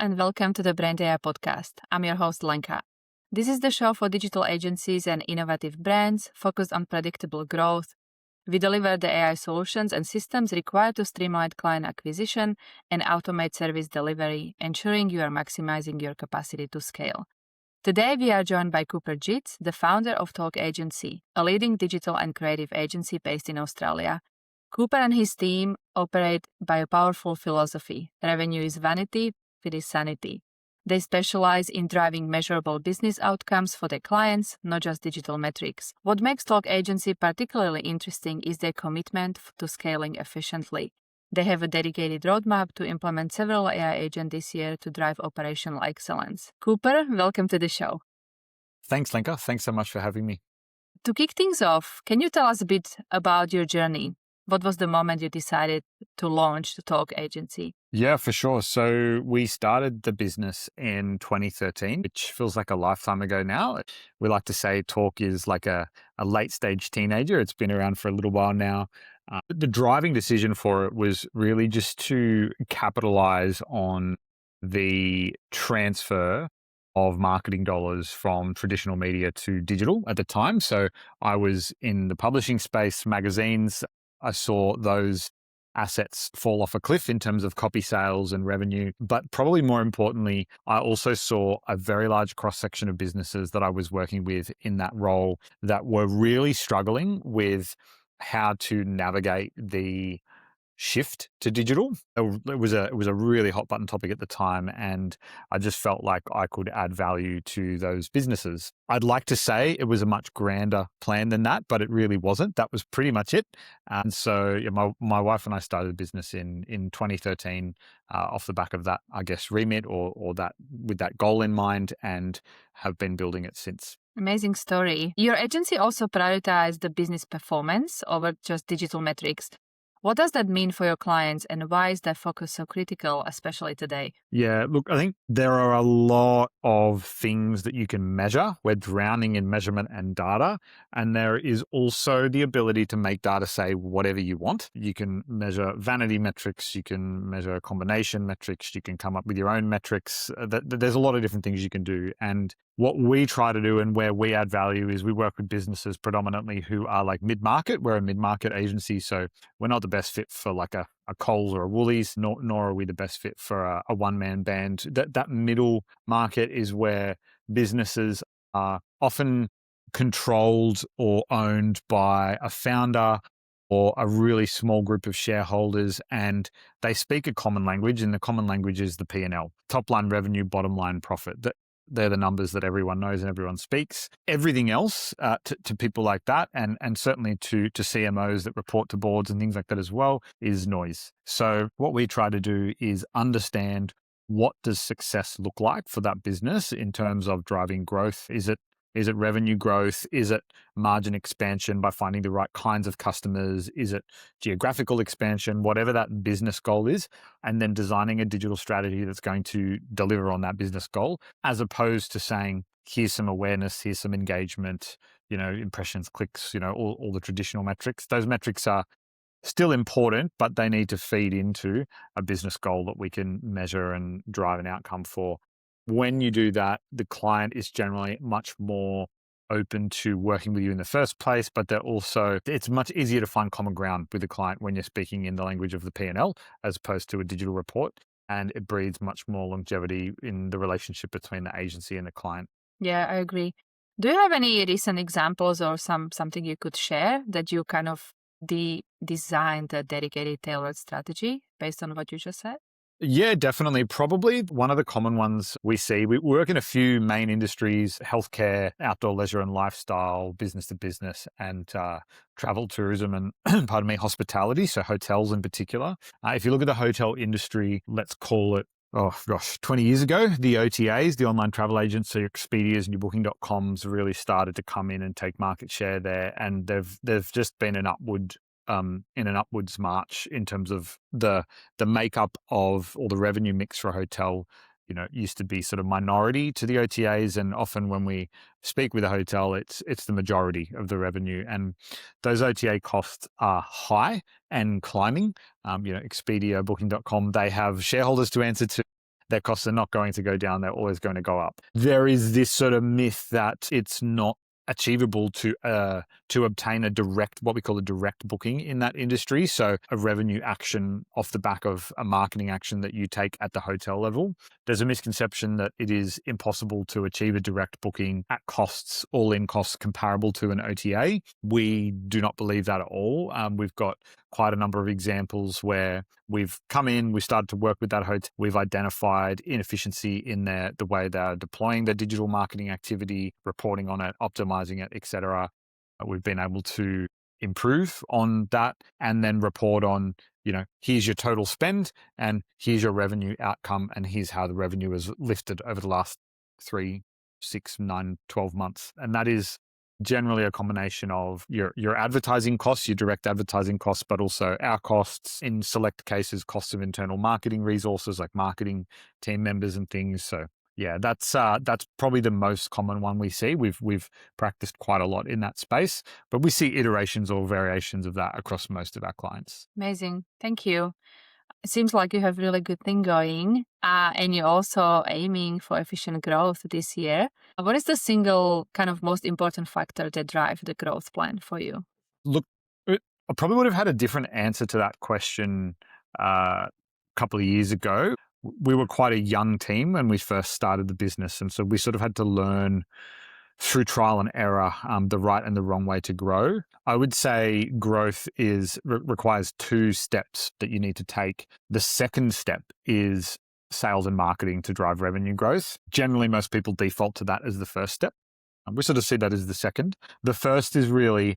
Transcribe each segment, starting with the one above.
and welcome to the BraindAI Podcast. I'm your host, Lenka. This is the show for digital agencies and innovative brands focused on predictable growth. We deliver the AI solutions and systems required to streamline client acquisition and automate service delivery, ensuring you are maximizing your capacity to scale. Today, we are joined by Cooper Jitts, the founder of Talk Agency, a leading digital and creative agency based in Australia. Cooper and his team operate by a powerful philosophy: revenue is vanity, it is sanity. They specialize in driving measurable business outcomes for their clients, not just digital metrics. What makes Talk Agency particularly interesting is their commitment to scaling efficiently. They have a dedicated roadmap to implement several AI agents this year to drive operational excellence. Cooper, welcome to the show. Thanks, Lenka. Thanks so much for having me. To kick things off, can you tell us a bit about your journey? What was the moment you decided to launch the Talk Agency? Yeah, for sure. So we started the business in 2013, which feels like a lifetime ago now. We like to say Talk is like a late stage teenager. It's been around for a little while now. The driving decision for it was really just to capitalize on the transfer of marketing dollars from traditional media to digital at the time. So I was in the publishing space, magazines. I saw those assets fall off a cliff in terms of copy sales and revenue. But probably more importantly, I also saw a very large cross-section of businesses that I was working with in that role that were really struggling with how to navigate the shift to digital. It was a really hot button topic at the time, and I just felt like I could add value to those businesses. I'd like to say it was a much grander plan than that, but it really wasn't. That was pretty much it. And so my wife and I started a business in 2013 off the back of that, I guess, remit or that with that goal in mind, and have been building it since. Amazing story. Your agency also prioritized the business performance over just digital metrics. What does that mean for your clients, and why is that focus so critical, especially today? Yeah, look, I think there are a lot of things that you can measure. We're drowning in measurement and data, and there is also the ability to make data say whatever you want. You can measure vanity metrics, you can measure combination metrics, you can come up with your own metrics. There's a lot of different things you can do. And what we try to do and where we add value is we work with businesses predominantly who are like mid-market. We're a mid-market agency, so we're not the best fit for like a Coles or a Woolies, nor are we the best fit for a one-man band. That middle market is where businesses are often controlled or owned by a founder or a really small group of shareholders, and they speak a common language, and the common language is the P&L. Top line revenue, bottom line profit. They're the numbers that everyone knows and everyone speaks. Everything else to people like that, and certainly to CMOs that report to boards and things like that as well, is noise. So what we try to do is understand, what does success look like for that business in terms of driving growth? Is it revenue growth? Is it margin expansion by finding the right kinds of customers? Is it geographical expansion? Whatever that business goal is, and then designing a digital strategy that's going to deliver on that business goal, as opposed to saying, here's some awareness, here's some engagement, impressions, clicks, all the traditional metrics. Those metrics are still important, but they need to feed into a business goal that we can measure and drive an outcome for. When you do that, the client is generally much more open to working with you in the first place, but it's much easier to find common ground with the client when you're speaking in the language of the P&L as opposed to a digital report. And it breeds much more longevity in the relationship between the agency and the client. Yeah, I agree. Do you have any recent examples or something you could share that you kind of designed a dedicated tailored strategy based on what you just said? Yeah, definitely. Probably one of the common ones we see. We work in a few main industries: healthcare, outdoor leisure and lifestyle, business to business, and travel, tourism, and hospitality. So hotels in particular. If you look at the hotel industry, let's call it 20 years ago, the OTAs, the online travel agents, so your Expedias and your Booking.coms really started to come in and take market share there. And they've just been an upwards march in terms of the makeup of, or the revenue mix for a hotel. Used to be sort of minority to the OTAs, and often when we speak with a hotel, it's the majority of the revenue. And those OTA costs are high and climbing. Expedia, Booking.com, they have shareholders to answer to. their costs are not going to go down. They're always going to go up. There is this sort of myth that it's not achievable to obtain what we call a direct booking in that industry. So a revenue action off the back of a marketing action that you take at the hotel level. There's a misconception that it is impossible to achieve a direct booking at costs, all-in costs comparable to an OTA. We do not believe that at all. We've got quite a number of examples where we've come in, we started to work with that hotel, we've identified inefficiency in the way they're deploying their digital marketing activity, reporting on it, optimizing it, etc. We've been able to improve on that and then report on, here's your total spend and here's your revenue outcome and here's how the revenue is lifted over the last 3, 6, 9, 12 months. And that is generally a combination of your advertising costs, your direct advertising costs, but also our costs, in select cases, costs of internal marketing resources like marketing team members and things. So yeah, that's probably the most common one we see. We've practiced quite a lot in that space, but we see iterations or variations of that across most of our clients. Amazing. Thank you. It seems like you have really good thing going, and you're also aiming for efficient growth this year. What is the single kind of most important factor that drive the growth plan for you? Look, I probably would have had a different answer to that question a couple of years ago. We were quite a young team when we first started the business, and so we sort of had to learn through trial and error, the right and the wrong way to grow. I would say growth requires 2 steps that you need to take. The second step is sales and marketing to drive revenue growth. Generally, most people default to that as the first step. We sort of see that as the second. The first is really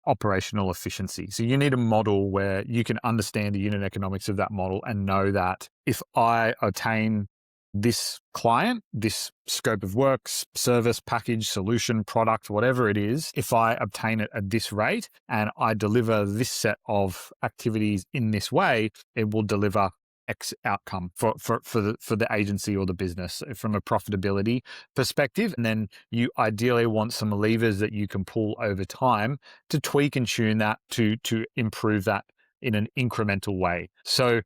operational efficiency. So you need a model where you can understand the unit economics of that model and know that if I attain this client, this scope of work, service, package, solution, product, whatever it is, if I obtain it at this rate and I deliver this set of activities in this way, it will deliver X outcome for the agency or the business from a profitability perspective. And then you ideally want some levers that you can pull over time to tweak and tune that to improve that in an incremental way. So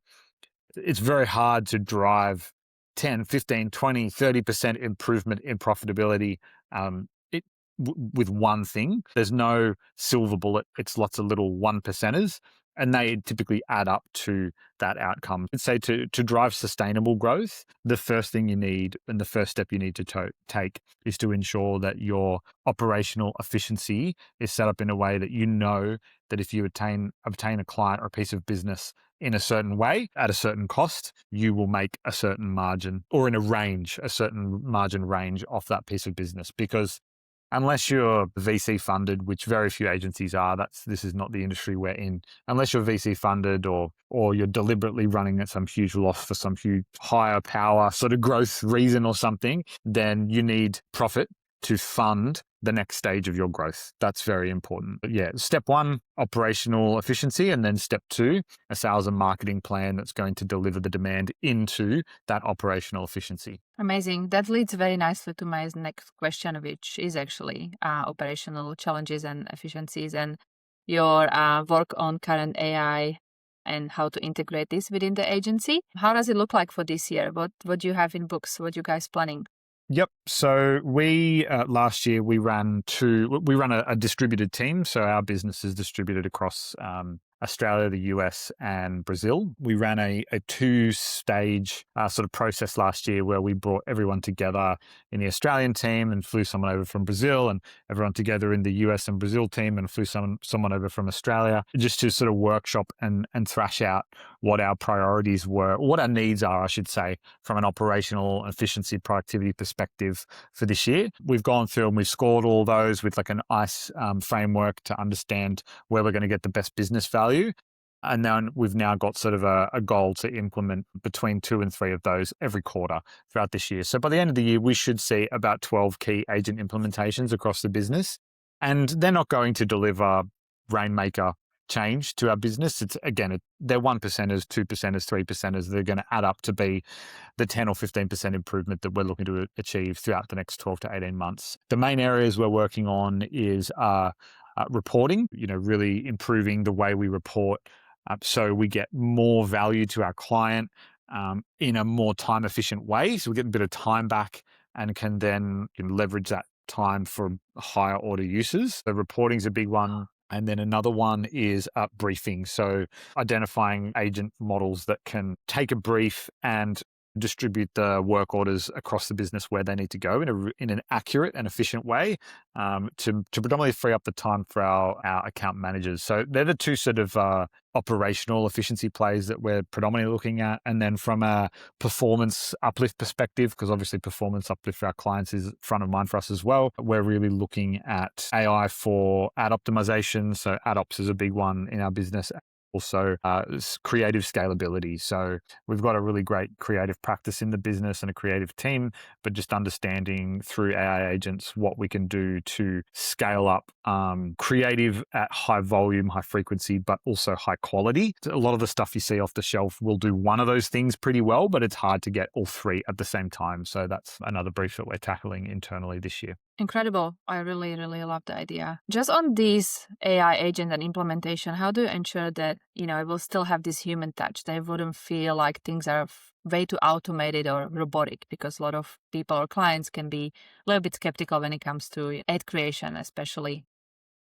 it's very hard to drive 10, 15, 20, 30% improvement in profitability with one thing. There's no silver bullet. It's lots of little 1%ers, and they typically add up to that outcome. I'd say to drive sustainable growth, the first thing you need and the first step you need to take is to ensure that your operational efficiency is set up in a way that you know that if you obtain a client or a piece of business in a certain way at a certain cost, you will make a certain margin or in a certain margin range off that piece of business. Because unless you're VC funded, which very few agencies are, this is not the industry we're in. Unless you're VC funded or you're deliberately running at some huge loss for some huge higher power sort of growth reason or something, then you need profit to fund the next stage of your growth. That's very important. But yeah, step 1, operational efficiency, and then step 2, a sales and marketing plan that's going to deliver the demand into that operational efficiency. Amazing. That leads very nicely to my next question, which is actually operational challenges and efficiencies and your work on current AI and how to integrate this within the agency. How does it look like for this year? What do you have in books? What are you guys planning? Yep. So we last year we ran a distributed team. So our business is distributed across Australia, the US, and Brazil. We ran a 2-stage sort of process last year where we brought everyone together in the Australian team and flew someone over from Brazil, and everyone together in the US and Brazil team and flew someone over from Australia, just to sort of workshop and thrash out what our priorities were, what our needs are, I should say, from an operational efficiency productivity perspective for this year. We've gone through and we've scored all those with like an ICE framework to understand where we're going to get the best business value. And then we've now got sort of a goal to implement between 2 and 3 of those every quarter throughout this year. So by the end of the year, we should see about 12 key agent implementations across the business. And they're not going to deliver rainmaker change to our business. It's again, they're 1%ers, 2%ers, 3%ers. They're going to add up to be the 10 or 15% improvement that we're looking to achieve throughout the next 12 to 18 months. The main areas we're working on is reporting, really improving the way we report so we get more value to our client. in a more time efficient way. So we get a bit of time back and can then leverage that time for higher order uses. So reporting is a big one. And then another one is briefing. So identifying agent models that can take a brief and distribute the work orders across the business where they need to go in an accurate and efficient way, to predominantly free up the time for our account managers. So they're the two sort of operational efficiency plays that we're predominantly looking at. And then from a performance uplift perspective, because obviously performance uplift for our clients is front of mind for us as well, we're really looking at AI for ad optimization. So ad ops is a big one in our business. Also creative scalability. So we've got a really great creative practice in the business and a creative team, but just understanding through AI agents what we can do to scale up creative at high volume, high frequency, but also high quality. A lot of the stuff you see off the shelf will do one of those things pretty well, but it's hard to get all three at the same time. So that's another brief that we're tackling internally this year. Incredible. I really, really love the idea. Just on these AI agent and implementation, how do you ensure that, it will still have this human touch? They wouldn't feel like things are way too automated or robotic, because a lot of people or clients can be a little bit skeptical when it comes to ad creation, especially.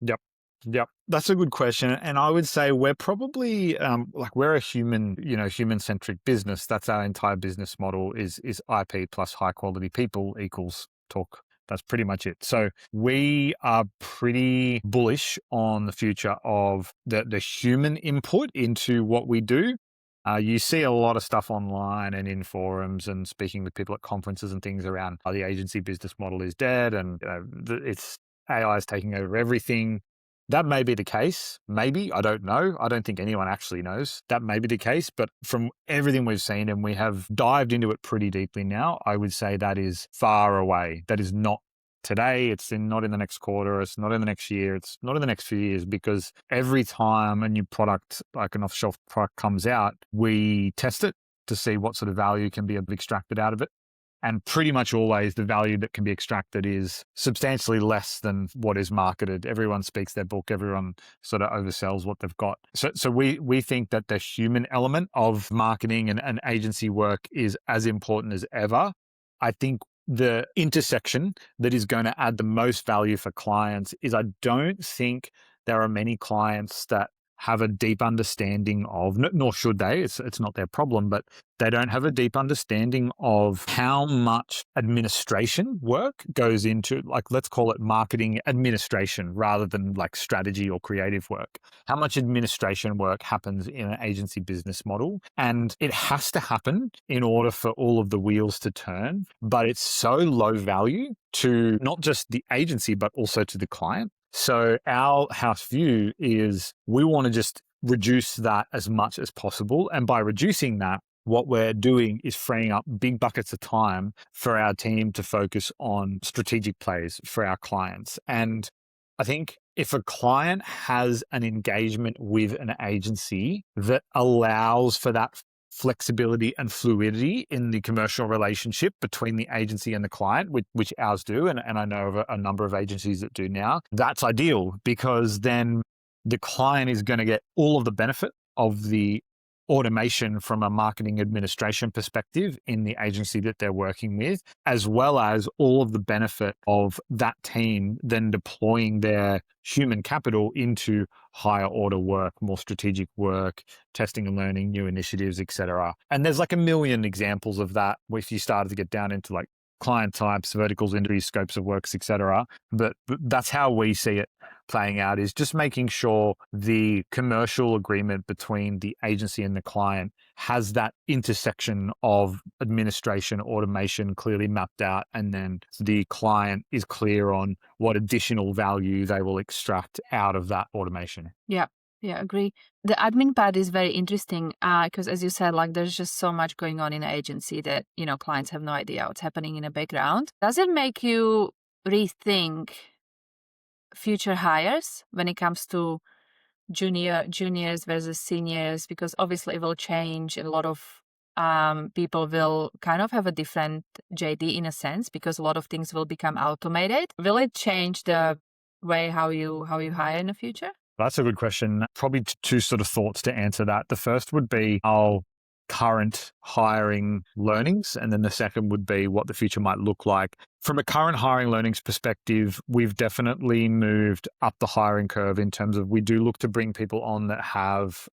Yep. That's a good question. And I would say we're probably we're a human-centric business. That's our entire business model is IP plus high quality people equals talk. That's pretty much it. So we are pretty bullish on the future of the human input into what we do. You see a lot of stuff online and in forums and speaking with people at conferences and things around how the agency business model is dead and it's AI is taking over everything. That may be the case. Maybe. I don't know. I don't think anyone actually knows. That may be the case. But from everything we've seen, and we have dived into it pretty deeply now, I would say that is far away. That is not today. It's not in the next quarter. It's not in the next year. It's not in the next few years, because every time a new product, like an off-the-shelf product, comes out, we test it to see what sort of value can be extracted out of it. And pretty much always the value that can be extracted is substantially less than what is marketed. Everyone speaks their book. Everyone sort of oversells what they've got. So we think that the human element of marketing and agency work is as important as ever. I think the intersection that is going to add the most value for clients is, I don't think there are many clients that have a deep understanding of, nor should they, it's not their problem, but they don't have a deep understanding of how much administration work goes into, let's call it marketing administration rather than strategy or creative work. How much administration work happens in an agency business model. And it has to happen in order for all of the wheels to turn, but it's so low value to not just the agency, but also to the client. So our house view is we want to just reduce that as much as possible. And by reducing that, what we're doing is freeing up big buckets of time for our team to focus on strategic plays for our clients. And I think if a client has an engagement with an agency that allows for that flexibility and fluidity in the commercial relationship between the agency and the client, which ours do, and I know of a number of agencies that do now, that's ideal, because then the client is going to get all of the benefit of the automation from a marketing administration perspective in the agency that they're working with, as well as all of the benefit of that team then deploying their human capital into higher order work, more strategic work, testing and learning, new initiatives, etc. And there's a million examples of that if you started to get down into client types, verticals, industries, scopes of works, etc. But that's how we see it playing out, is just making sure the commercial agreement between the agency and the client has that intersection of administration, automation clearly mapped out, and then the client is clear on what additional value they will extract out of that automation. Yeah, agree. The admin part is very interesting because, as you said, there's just so much going on in an agency that, clients have no idea what's happening in the background. Does it make you rethink future hires when it comes to juniors versus seniors? Because obviously it will change. A lot of people will kind of have a different JD in a sense, because a lot of things will become automated. Will it change the way how you hire in the future? That's a good question. Probably two sort of thoughts to answer that. The first would be, I'll current hiring learnings. And then the second would be what the future might look like. From a current hiring learnings perspective, we've definitely moved up the hiring curve in terms of we do look to bring people on that have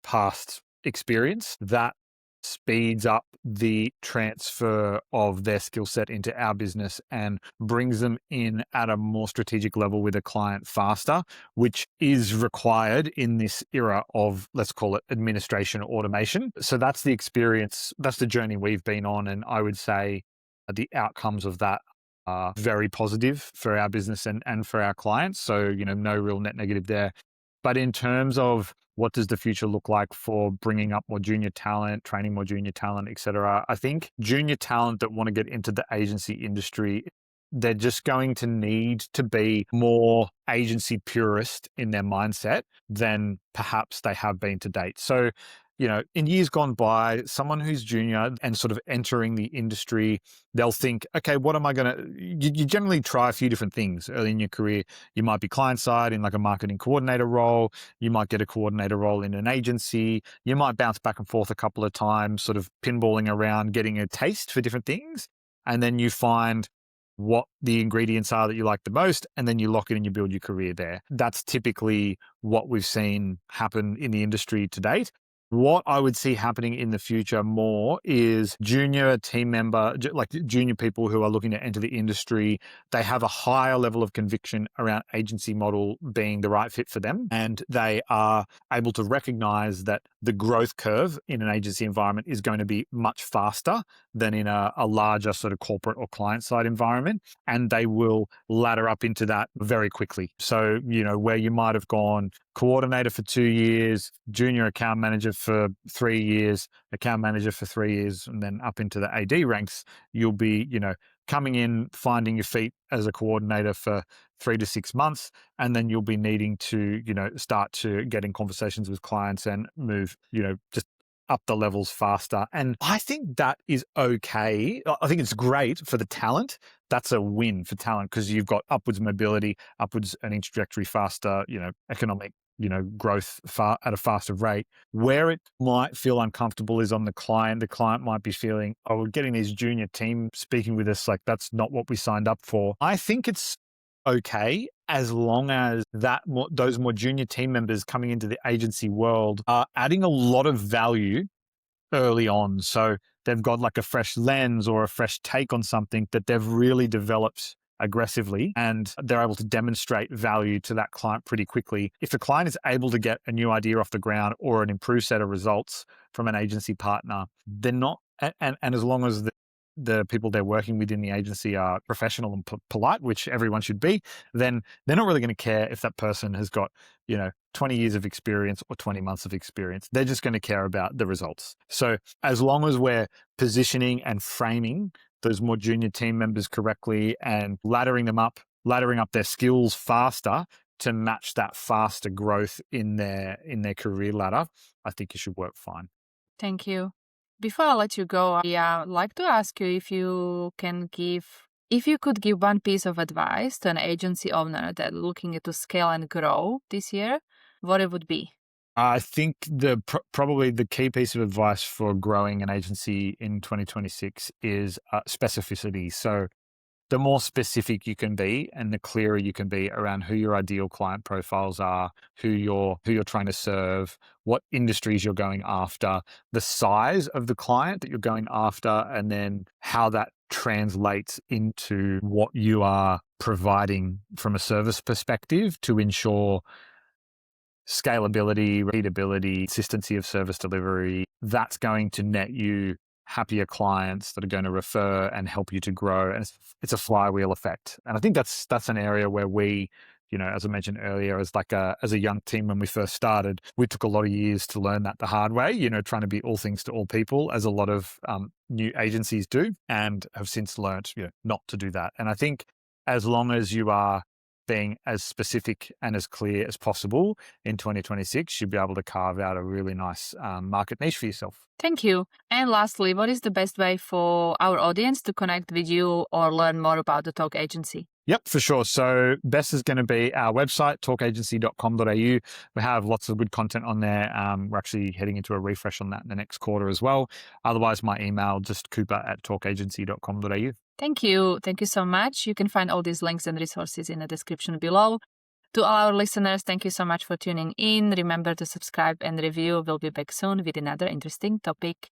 past experience. That speeds up the transfer of their skill set into our business and brings them in at a more strategic level with a client faster, which is required in this era of, let's call it, administration automation. So that's the experience, that's the journey we've been on. And I would say the outcomes of that are very positive for our business and for our clients. So, no real net negative there. But in terms of what does the future look like for bringing up more junior talent, training more junior talent, et cetera, I think junior talent that want to get into the agency industry, they're just going to need to be more agency purist in their mindset than perhaps they have been to date. So, in years gone by, someone who's junior and sort of entering the industry, they'll think, okay, what am I going to, you generally try a few different things early in your career. You might be client side in like a marketing coordinator role. You might get a coordinator role in an agency. You might bounce back and forth a couple of times, sort of pinballing around, getting a taste for different things. And then you find what the ingredients are that you like the most, and then you lock it and you build your career there. That's typically what we've seen happen in the industry to date. What I would see happening in the future more is junior team member, like junior people who are looking to enter the industry, they have a higher level of conviction around agency model being the right fit for them. And they are able to recognize that the growth curve in an agency environment is going to be much faster than in a larger sort of corporate or client side environment. And they will ladder up into that very quickly. So, where you might have gone coordinator for 2 years, junior account manager for 3 years, account manager for 3 years, and then up into the AD ranks, you'll be, coming in, finding your feet as a coordinator for 3 to 6 months. And then you'll be needing to, start to get in conversations with clients and move, just up the levels faster. And I think that is okay. I think it's great for the talent. That's a win for talent because you've got upwards mobility, upwards earning trajectory faster, economic, growth at a faster rate. Where it might feel uncomfortable is on the client. The client might be feeling, oh, we're getting these junior team speaking with us, like that's not what we signed up for. I think it's okay as long as those more junior team members coming into the agency world are adding a lot of value early on. So they've got like a fresh lens or a fresh take on something that they've really developed aggressively, and they're able to demonstrate value to that client pretty quickly. If a client is able to get a new idea off the ground or an improved set of results from an agency partner, they're not, and as long as the people they're working with in the agency are professional and polite, which everyone should be, then they're not really going to care if that person has got, 20 years of experience or 20 months of experience. They're just going to care about the results. So as long as we're positioning and framing those more junior team members correctly and laddering up their skills faster to match that faster growth in their career ladder, I think it should work fine. Thank you. Before I let you go, I'd like to ask you if you could give one piece of advice to an agency owner that's looking to scale and grow this year, what it would be. I think probably the key piece of advice for growing an agency in 2026 is specificity. So the more specific you can be and the clearer you can be around who your ideal client profiles are, who you're trying to serve, what industries you're going after, the size of the client that you're going after, and then how that translates into what you are providing from a service perspective to ensure scalability, repeatability, consistency of service delivery. That's going to net you happier clients that are going to refer and help you to grow. And it's a flywheel effect. And I think that's an area where we, as I mentioned earlier, as a young team when we first started, we took a lot of years to learn that the hard way, trying to be all things to all people, as a lot of new agencies do, and have since learned, not to do that. And I think as long as you are being as specific and as clear as possible in 2026, you'll be able to carve out a really nice market niche for yourself. Thank you. And lastly, what is the best way for our audience to connect with you or learn more about the Talk Agency? Yep, for sure. So best is going to be our website, talkagency.com.au. We have lots of good content on there. We're actually heading into a refresh on that in the next quarter as well. Otherwise, my email, just cooper@talkagency.com.au. Thank you. Thank you so much. You can find all these links and resources in the description below. To all our listeners, thank you so much for tuning in. Remember to subscribe and review. We'll be back soon with another interesting topic.